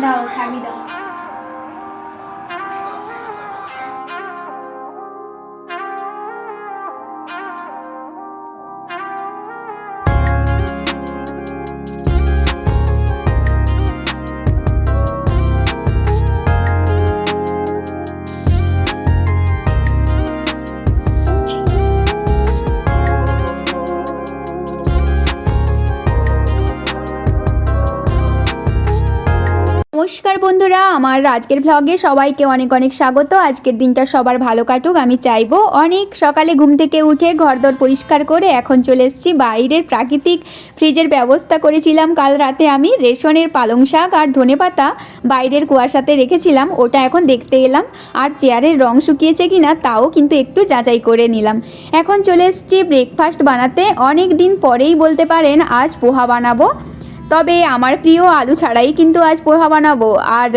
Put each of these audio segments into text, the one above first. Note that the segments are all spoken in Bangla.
দাও খাবি দাও। নমস্কার বন্ধুরা, আমার আজকের ব্লগে সবাইকে অনেক অনেক স্বাগত। আজকের দিনটা সবার ভালো কাটুক আমি চাইবো। অনেক সকালে ঘুম থেকে উঠে ঘরদোর পরিষ্কার করে এখন চলে এসেছি বাইরের প্রাকৃতিক ফ্রিজের ব্যবস্থা করেছিলাম কাল রাতে। আমি রেশনের পালং শাক আর ধনেপাতা বাইরের কুয়াশাতে রেখেছিলাম, ওটা এখন দেখতে এলাম। আর চেয়ারের রং শুকিয়েছে কিনা তাও কিন্তু একটু যাচাই করে নিলাম। এখন চলে এসেছি ব্রেকফাস্ট বানাতে। অনেক দিন পরেই বলতে পারেন আজ পোহা বানাবো। তবে আমার প্রিয় আলু ছাড়াই কিন্তু আজ পোহা বানাবো। আর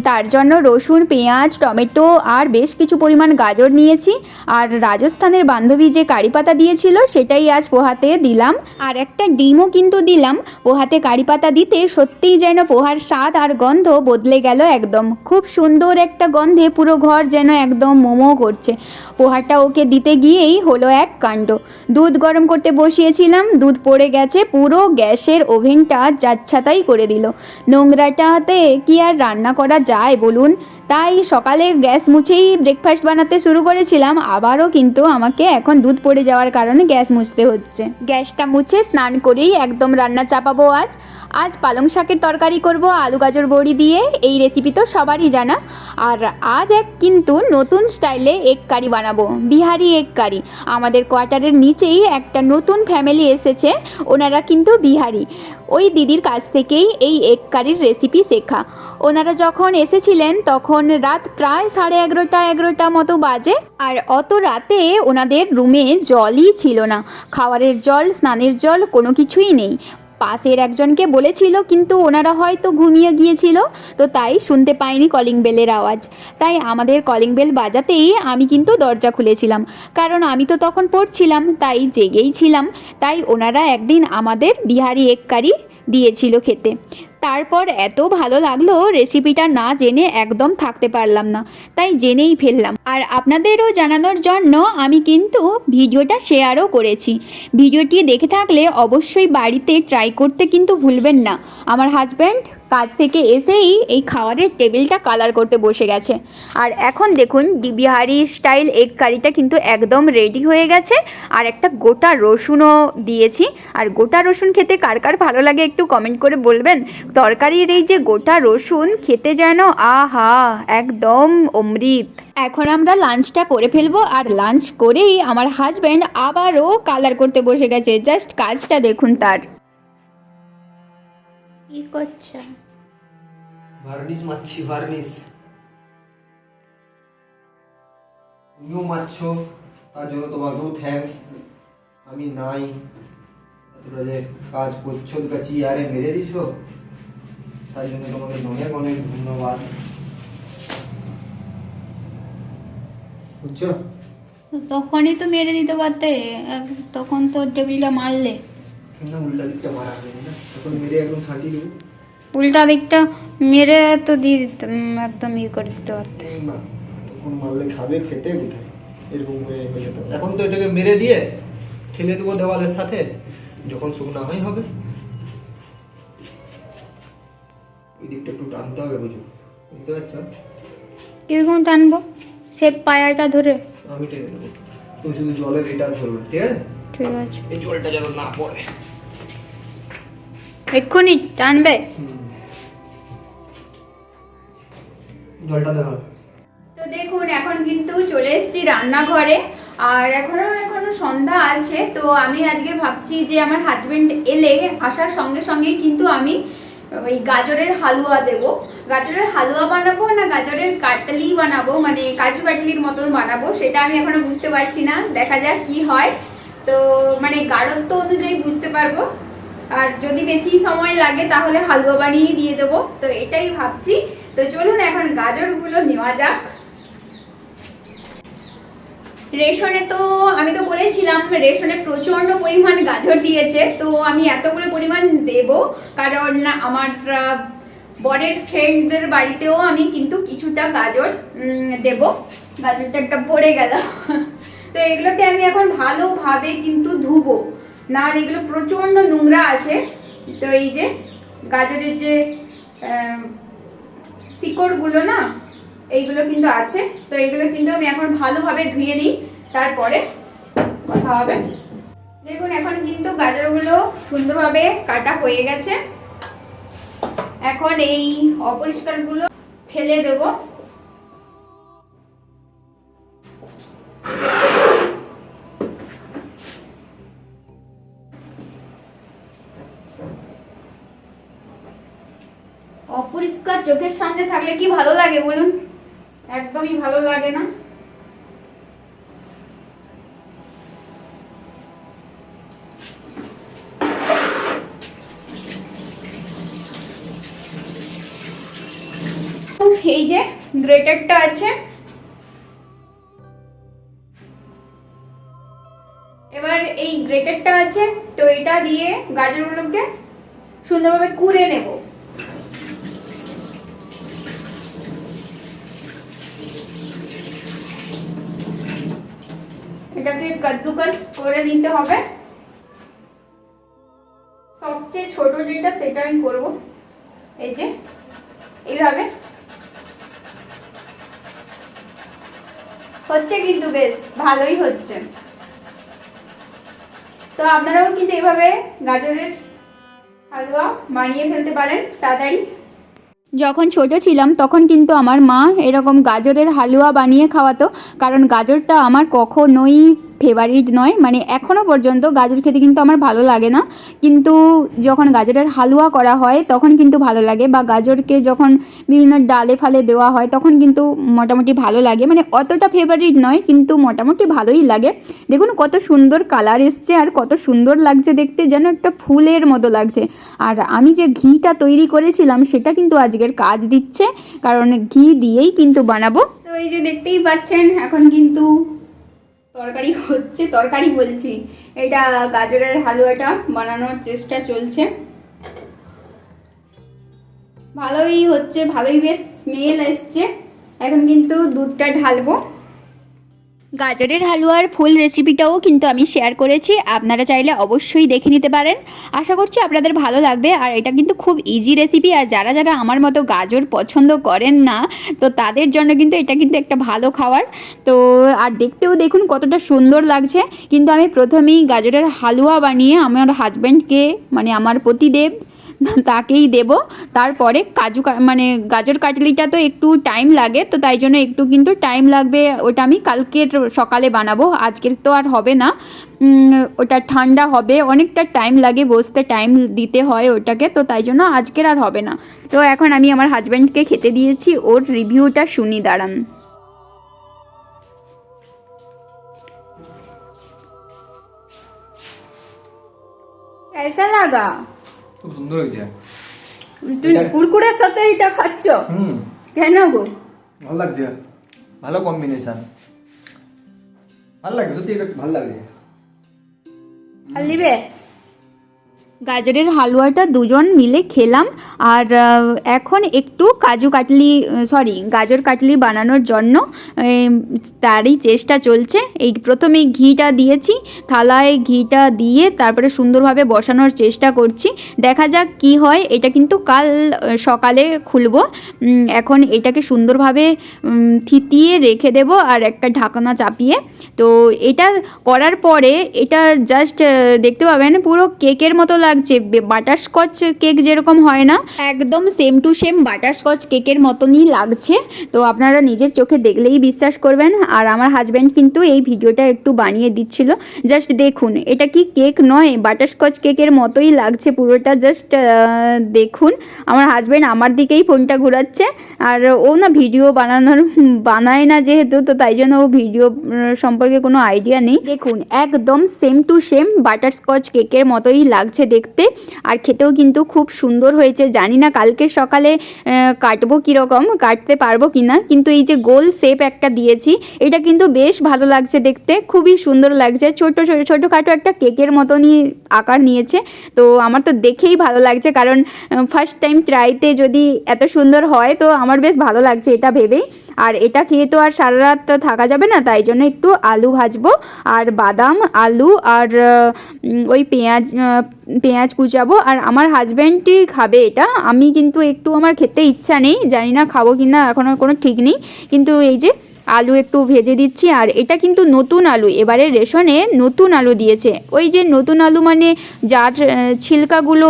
তার জন্য রসুন, পেঁয়াজ, টমেটো আর বেশ কিছু পরিমাণ গাজর নিয়েছি। আর রাজস্থানের বান্ধবী যে কারি পাতা দিয়েছিল সেটাই আজ পোহাতে দিলাম। আর একটা ডিমও কিন্তু দিলাম। পোহাতে কারি পাতা দিতে সত্যিই যেন পোহার স্বাদ আর গন্ধ বদলে গেল একদম। খুব সুন্দর একটা গন্ধে পুরো ঘর যেন একদম মোমো করছে। পোহাটা ওকে দিতে গিয়েই হলো এক কাণ্ড। দুধ গরম করতে বসিয়েছিলাম, দুধ পড়ে গেছে, পুরো গ্যাসের ওভেনটা যাচ্ছাতাই করে দিল। নোংরাটাতে কি আর রান্না করা যায় বলুন? তাই সকালে গ্যাস মুছেই ব্রেকফাস্ট বানাতে শুরু করেছিলাম, আবারও কিন্তু আমাকে এখন দুধ পড়ে যাওয়ার কারণে গ্যাস মুছতে হচ্ছে। গ্যাসটা মুছে স্নান করেই একদম রান্না চাপাবো। আজ পালং শাকের তরকারি করব আলু গাজর বড়ি দিয়ে। এই রেসিপি তো সবারই জানা। আর আজ কিন্তু নতুন স্টাইলে এগ কারি বানাবো, বিহারি এগ কারি। আমাদের কোয়ার্টারের নিচেই একটা নতুন ফ্যামিলি এসেছে, ওনারা কিন্তু বিহারি। ওই দিদির কাছ থেকেই এই এগ কারির রেসিপি শেখা। ওনারা যখন এসেছিলেন তখন রাত প্রায় 11:30 মতো বাজে। আর অত রাতে ওনাদের রুমে জলই ছিল না, খাওয়ারের জল, স্নানের জল কোনো কিছুই নেই। পাশের একজনকে বলেছিল কিন্তু ওনারা হয়তো ঘুমিয়ে গিয়েছিল, তো তাই শুনতে পাইনি কলিং বেলের আওয়াজ। তাই আমাদের কলিং বেল বাজাতেই আমি কিন্তু দরজা খুলেছিলাম, কারণ আমি তো তখন পড়ছিলাম, তাই জেগেই ছিলাম। তাই ওনারা একদিন আমাদের বিহারি এগ কারি দিয়েছিল খেতে। তারপর এত ভালো লাগলো, রেসিপিটা না জেনে একদম থাকতে পারলাম না, তাই জেনেই ফেললাম। আর আপনাদেরও জানানোর জন্য আমি কিন্তু ভিডিওটা শেয়ারও করেছি। ভিডিওটি দেখে থাকলে অবশ্যই বাড়িতে ট্রাই করতে কিন্তু ভুলবেন না। আমার হাজব্যান্ড কাজ থেকে এসেই এই খাবারের টেবিলটা কালার করতে বসে গেছে। আর এখন দেখুন বিহারি স্টাইল এগ কারিটা কিন্তু একদম রেডি হয়ে গেছে। আর একটা গোটা রসুনও দিয়েছি। আর গোটা রসুন খেতে কার কার ভালো লাগে একটু কমেন্ট করে বলবেন। তরকারির এই যে গোটা রসুন খেতে যেন আহা, একদম অমৃত। এখন আমরা লাঞ্চটা করে ফেলবো। আর লাঞ্চ করেই আমার হাজব্যান্ড আবারও কালার করতে বসে গেছে। জাস্ট কাজটা দেখুন তার। কি করছে? ভার্নিশ মারছি, ভার্নিশ। তুমিও মারছো, তার জন্য তোমাকেও থ্যাঙ্কস। আমি নাই, তোমরা যে কাজ করছো, দুটা চেয়ারে মেরে দিছো, তার জন্য তোমাকে অনেক অনেক ধন্যবাদ। বুঝছো? তখনই তো মেরে দিতে পারতে, তখন তো টেবিলটা মারলে। না, উল্টা দিকটা মারা হয়নি না, তখন মেরে একদম ছাঁটিয়ে দেবো। উল্টা দিকটা মেরে তো দিয়ে দিতে, একদম ইয়ে করে দিতে পারতে। না, তখন মারলে খাবে, খেতে কোথায়, এরকম হয়ে যেত। এখন তো এটাকে মেরে দিয়ে ঠেলে দেবো দেওয়ালের সাথে, যখন শুকনা হয় হবে। ওই দিকটা একটু টানতে হবে, বুঝো? বুঝতে পারছো? কিরকম টানবো? সে পায়াটা ধরে? আমি টেনে দেবো, তুমি শুধু জলের এটা ধরবে, ঠিক আছে? ঠিক আছে। এই জলটা যেন না পড়ে। এক্ষুনি টানবে? জলটা দেখো। তো দেখুন এখন কিন্তু চলে এসেছি রান্নাঘরে। আর এখনো সন্ধ্যা আছে। তো আমি আজকে ভাবছি যে আমার হাজবেন্ড এলে আসার সঙ্গে সঙ্গেই কিন্তু আমি ওই গাজরের হালুয়া দেব। গাজরের হালুয়া বানাবো না গাজরের কাটলি বানাবো, মানে কাজু কাটলির মতন বানাবো, সেটা আমি এখনো বুঝতে পারছি না। দেখা যাক কি হয়। তো মানে গাঢ়ত্ব অনুযায়ী বুঝতে পারবো। আর যদি বেশি সময় লাগে তাহলে হালুয়া বানিয়ে দিয়ে দেবো। তো এটাই ভাবছি। তো চলুন এখন গাজরগুলো নেওয়া যাক। রেশনে তো আমি তো বলেছিলাম রেশনে প্রচণ্ড পরিমাণ গাজর দিয়েছে, তো আমি এতগুলো পরিমাণ দেব, কারণ আমার বরের ফ্রেন্ডদের বাড়িতেও আমি কিন্তু কিছুটা গাজর দেব। গাজরটা একটা পড়ে গেল। তো এগুলোকে আমি এখন ভালোভাবে কিন্তু ধুবো, না এগুলো প্রচণ্ড নোংরা আছে। তো এই যে গাজরের যে শিকড়গুলো না, এইগুলো কিন্তু আছে। তো এগুলো কিন্তু আমি এখন ভালোভাবে ধুয়ে নিই, তারপরে কথা হবে। দেখুন এখন কিন্তু গাজরগুলো সুন্দরভাবে কাটা হয়ে গেছে। এখন এই অপরিষ্কারগুলো ফেলে দেবো। অপরিষ্কার চোখের সামনে থাকলে কি ভালো লাগে বলুন? একদমই ভালো লাগে না। এই যে গ্রেটারটা আছে, এবার এই গ্রেটারটা আছে, তো এটা দিয়ে গাজরগুলোকে সুন্দরভাবে কুড়ে নেব। এটাকে কাদ্দুকাস করে নিতে হবে। সবচেয়ে ছোট যেটা সেটা আমি করব, এই যে এইভাবে। হচ্ছে কিন্তু বেশ ভালোই হচ্ছে। তো আপনারাও কিন্তু এভাবে গাজরের হালুয়া বানিয়ে ফেলতে পারেন তাড়াতাড়ি। যখন ছোট ছিলাম তখন কিন্তু আমার মা এরকম গাজরের হালুয়া বানিয়ে খাওয়াতো, কারণ গাজরটা আমার কখনোই ফেভারিট নয়, মানে এখনও পর্যন্ত গাজর খেতে কিন্তু আমার ভালো লাগে না। কিন্তু যখন গাজরের হালুয়া করা হয় তখন কিন্তু ভালো লাগে, বা গাজরকে যখন বিভিন্ন ডালে ফালে দেওয়া হয় তখন কিন্তু মোটামুটি ভালো লাগে, মানে অতটা ফেভারিট নয় কিন্তু মোটামুটি ভালোই লাগে। দেখুন কত সুন্দর কালার এসছে আর কত সুন্দর লাগছে দেখতে, যেন একটা ফুলের মতো লাগছে। আর আমি যে ঘিটা তৈরি করেছিলাম সেটা কিন্তু আজকের কাজ দিচ্ছে, কারণ ঘি দিয়েই কিন্তু বানাবো। তো এই যে দেখতেই পাচ্ছেন এখন কিন্তু তরকারি হচ্ছে, তরকারি বলছি, এটা গাজরের হালুয়াটা বানানোর চেষ্টা চলছে। ভালোই হচ্ছে, ভালোই বেশ স্মেল এসছে। এখন কিন্তু দুধটা ঢালবো। গাজরের হালুয়ার ফুল রেসিপিটাও কিন্তু আমি শেয়ার করেছি, আপনারা চাইলে অবশ্যই দেখে নিতে পারেন। আশা করছি আপনাদের ভালো লাগবে। আর এটা কিন্তু খুব ইজি রেসিপি, আর যারা যারা আমার মতো গাজর পছন্দ করেন না তো তাদের জন্য কিন্তু এটা কিন্তু একটা ভালো খাবার। তো আর দেখতেও দেখুন কতটা সুন্দর লাগছে। কিন্তু আমি প্রথমেই গাজরের হালুয়া বানিয়ে আমার হাজব্যান্ডকে, মানে আমার পতিদেব, তাকেই দেব। তারপরে মানে গাজর কাটলিটা তো একটু টাইম লাগে, তো তাই জন্য একটু কিন্তু টাইম লাগবে। ওটা আমি কালকের সকালে বানাবো, আজকের তো আর হবে না। ওটা ঠান্ডা হবে, অনেকটা টাইম লাগে, বসতে টাইম দিতে হয় ওটাকে, তো তাই জন্য আজকের আর হবে না। তো এখন আমি আমার হাজব্যান্ডকে খেতে দিয়েছি, ওর রিভিউটা শুনি, দাঁড়ান। कैसा लगा? খুব সুন্দর হয়েছে। তুই কুরকুরের সাথে এটা খাচ্ছ? কেন গো? ভালো লাগছে, ভালো কম্বিনেশন, ভালো লাগছে, সত্যি এটা ভালো লাগছে। আর নিবে? গাজরের হালুয়াটা দুজন মিলে খেলাম। আর এখন একটু গাজর কাটলি বানানোর জন্য তারই চেষ্টা চলছে। এই প্রথমে ঘিটা দিয়েছি, থালায় ঘিটা দিয়ে তারপরে সুন্দরভাবে বসানোর চেষ্টা করছি, দেখা যাক কি হয়। এটা কিন্তু কাল সকালে খুলবো। এখন এটাকে সুন্দরভাবে থিতিয়ে রেখে দেব আর একটা ঢাকনা চাপিয়ে। তো এটা করার পরে এটা জাস্ট দেখতে পাবেন পুরো কেকের মতো লাগছে, বাটারস্কচ কেক যেরকম হয় না, একদম সেম টু সেম বাটারস্কচ কেকের মতনই লাগছে। তো আপনারা নিজের চোখে দেখলেই বিশ্বাস করবেন। আর আমার হাজব্যান্ড কিন্তু এই ভিডিওটা একটু বানিয়ে দিচ্ছিল, জাস্ট দেখুন, এটা কি কেক নয়, বাটারস্কচ কেকের মতোই লাগছে পুরোটা। জাস্ট দেখুন, আমার হাজব্যান্ড আমার দিকেই ফোনটা ঘোরাচ্ছে। আর ও না ভিডিও বানায় না যেহেতু, তো তাই জন্য ও ভিডিও সম্পর্কে কোনো আইডিয়া নেই। দেখুন একদম সেম টু সেম বাটারস্কচ কেকের মতোই লাগছে দেখতে। দেখতে, আর খেতেও কিন্তু খুব সুন্দর হয়েছে। জানি না কালকে সকালে কাটবো কীরকম, কাটতে পারবো কি না, কিন্তু এই যে গোল শেপ একটা দিয়েছি এটা কিন্তু বেশ ভালো লাগছে দেখতে, খুবই সুন্দর লাগছে। ছোটোখাটো একটা কেকের মতনই আকার নিয়েছে। তো আমার তো দেখেই ভালো লাগছে, কারণ ফার্স্ট টাইম ট্রাইতে যদি এত সুন্দর হয় তো আমার বেশ ভালো লাগছে এটা ভেবেই। আর এটা খেয়ে তো আর সারা রাত থাকা যাবে না, তাই জন্য একটু আলু ভাজবো আর বাদাম, আলু আর ওই পেঁয়াজ কুচাবো। আর আমার হাজব্যান্ডই খাবে এটা, আমি কিন্তু একটু আমার খেতে ইচ্ছা নেই, জানি না খাবো কি না এখনও কোনো ঠিক নেই। কিন্তু এই যে আলু একটু ভেজে দিচ্ছি, আর এটা কিন্তু নতুন আলু, এবারে রেশনে নতুন আলু দিয়েছে। ওই যে নতুন আলু মানে যার ছিলকাগুলো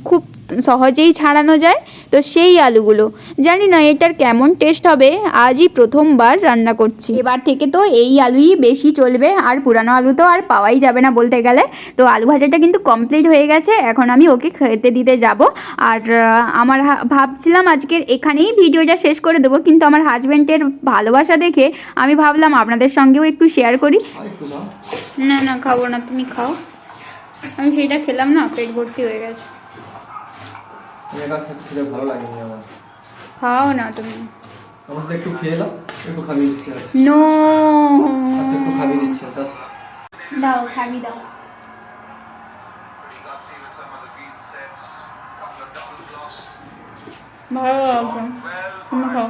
খুব সহজেই ছাড়ানো যায়, তো সেই আলুগুলো। জানি না এটার কেমন টেস্ট হবে, আজই প্রথমবার রান্না করছি। এবার থেকে তো এই আলুই বেশি চলবে, আর পুরানো আলু তো আর পাওয়াই যাবে না বলতে গেলে। তো আলু ভাজাটা কিন্তু কমপ্লিট হয়ে গেছে, এখন আমি ওকে খেতে দিতে যাব। আর আমার ভাবছিলাম আজকের এখানেই ভিডিওটা শেষ করে দেবো, কিন্তু আমার হাজব্যান্ডের ভালোবাসা দেখে আমি ভাবলাম আপনাদের সঙ্গেও একটু শেয়ার করি। না না খাবো না, তুমি খাও, আমি সেইটা খেলাম না, পেট ভর্তি হয়ে গেছে। ভালো লাগেনি আমার, খাও না তুমি। আমার তো একটু খেয়ে দাও, একটু খাবি দিচ্ছি। নো, একটু খাবি দিচ্ছি, দাও খাবি দাও। ভালো লাগছে, তুমি খাও।